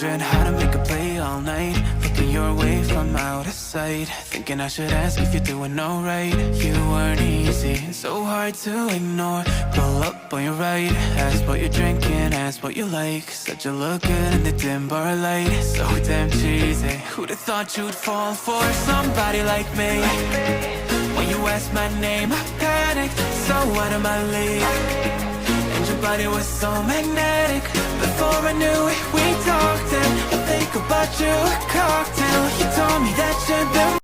wondering how to make a play all night. Looking your way from out of sight, thinking I should ask if you're doing alright. You weren't easy, so hard to ignore. Pull up on your right, ask what you're drinking, ask what you like. Said you look good in the dim bar light, so damn cheesy. Who'd have thought you'd fall for somebody like me? When you asked my name, I panicked, so out of my league. And your body was so magnetic. Before I knew it, we talked and I think about you, a cocktail. You told me that you'd been